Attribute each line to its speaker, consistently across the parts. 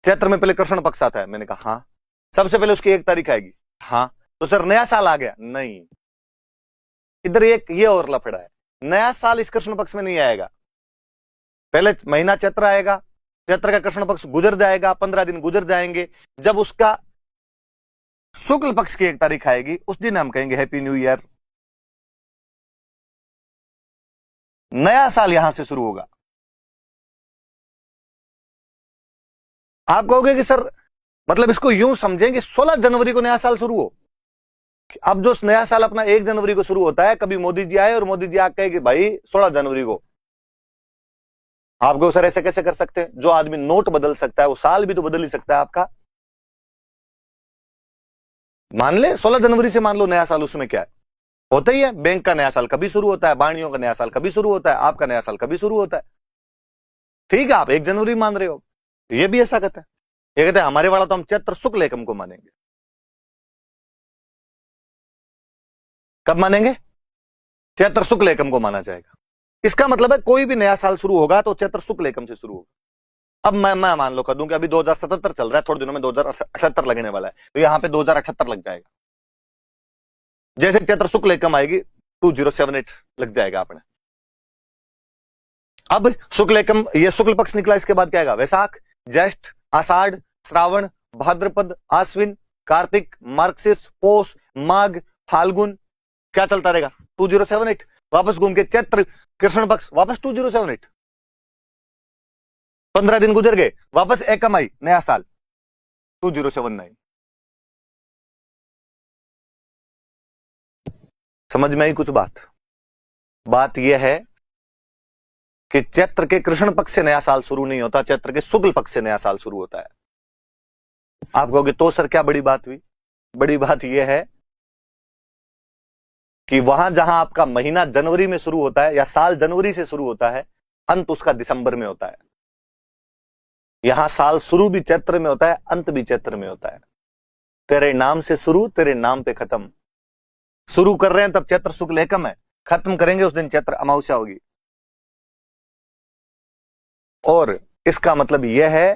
Speaker 1: चैत्र में पहले कृष्ण पक्ष आता है, मैंने कहा हाँ। सबसे पहले उसकी 1 तारीख आएगी, हाँ। तो सर नया साल आ गया? नहीं, इधर एक ये और लफड़ा है, नया साल इस कृष्ण पक्ष में नहीं आएगा। पहले महीना चैत्र आएगा, चैत्र का कृष्ण पक्ष गुजर जाएगा, 15 दिन गुजर जाएंगे, जब उसका शुक्ल पक्ष की 1 तारीख आएगी, उस दिन हम कहेंगे हैप्पी न्यू ईयर। नया साल यहां से शुरू होगा। आप कहोगे कि सर मतलब इसको यूं समझें कि 16 जनवरी को नया साल शुरू हो। अब जो नया साल अपना 1 जनवरी को शुरू होता है, कभी मोदी जी आए और मोदी जी आके कहे कि भाई 16 जनवरी को, आपको सर ऐसे कैसे कर सकते हैं? जो आदमी नोट बदल सकता है वो साल भी तो बदल ही सकता है आपका। मान ले 16 जनवरी से मान लो नया साल, उसमें क्या है, होता ही है। बैंक का नया साल कभी शुरू होता है, वाणियों का नया साल कभी शुरू होता है, आपका नया साल कभी शुरू होता है। ठीक है, आप 1 जनवरी मान रहे हो, ये भी ऐसा कहता है। ये कहते हैं हमारे वाला तो हम चैत्र शुक्ल एकम को मानेंगे। कब मानेंगे? चैत्र शुक्ल एकम को माना जाएगा। इसका मतलब है कोई भी नया साल शुरू होगा तो चैत्र शुक्ल एकम से शुरू होगा। अब मैं मान लो कर दूं कि अभी 2077 चल रहा है, थोड़े दिनों में 2078 लगने वाला है, तो यहां पे 2078 लग जाएगा। जैसे चैत्र शुक्ल एकम आएगी 2078 लग जाएगा अपने। अब शुक्ल एकम, ये शुक्ल पक्ष निकला, इसके बाद क्या आएगा? वैशाख, ज्येष्ठ, आषाढ़, श्रावण, भाद्रपद, आश्विन, कार्तिक, मार्गशीर्ष, पौष, माघ, फाल्गुन, क्या चलता रहेगा? 2078। वापस घूम के चैत्र कृष्ण पक्ष, वापस 2078। 15 दिन गुजर गए, वापस एकम आई, नया साल 2079। समझ में आई कुछ बात यह है कि चैत्र के कृष्ण पक्ष से नया साल शुरू नहीं होता, चैत्र के शुक्ल पक्ष से नया साल शुरू होता है। आप कहोगे तो सर क्या बड़ी बात हुई? बड़ी बात यह है कि वहां जहां आपका महीना जनवरी में शुरू होता है या साल जनवरी से शुरू होता है, अंत उसका दिसंबर में होता है। यहां साल शुरू भी चैत्र में होता है, अंत भी चैत्र में होता है। तेरे नाम से शुरू, तेरे नाम पे खत्म। शुरू कर रहे हैं तब चैत्र शुक्ल एकम है, खत्म करेंगे उस दिन चैत्र अमावस्या होगी। और इसका मतलब यह है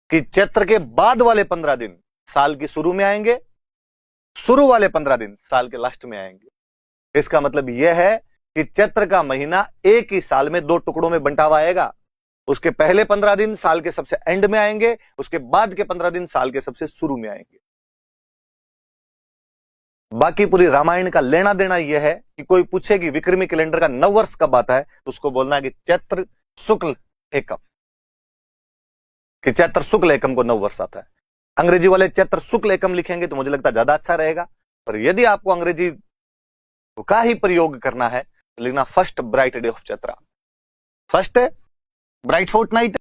Speaker 1: कि चैत्र के बाद वाले 15 दिन साल की शुरू में आएंगे, शुरू वाले 15 दिन साल के लास्ट में आएंगे। इसका मतलब यह है कि चैत्र का महीना एक ही साल में 2 टुकड़ों में बंटा हुआ आएगा। उसके पहले 15 दिन साल के सबसे एंड में आएंगे, उसके बाद के 15 दिन साल के सबसे शुरू में आएंगे। बाकी पूरी रामायण का लेना देना यह है कि कोई पूछे कि विक्रमी कैलेंडर का नववर्ष कब आता है, तो उसको बोलना है कि चैत्र शुक्ल एकम, कि चैत्र शुक्ल एकम को नववर्ष आता है। अंग्रेजी वाले चैत्र शुक्ल एकम लिखेंगे तो मुझे लगता है ज्यादा अच्छा रहेगा। पर यदि आपको अंग्रेजी का ही प्रयोग करना है तो लिखना first bright day of Chaitra. First bright Fortnite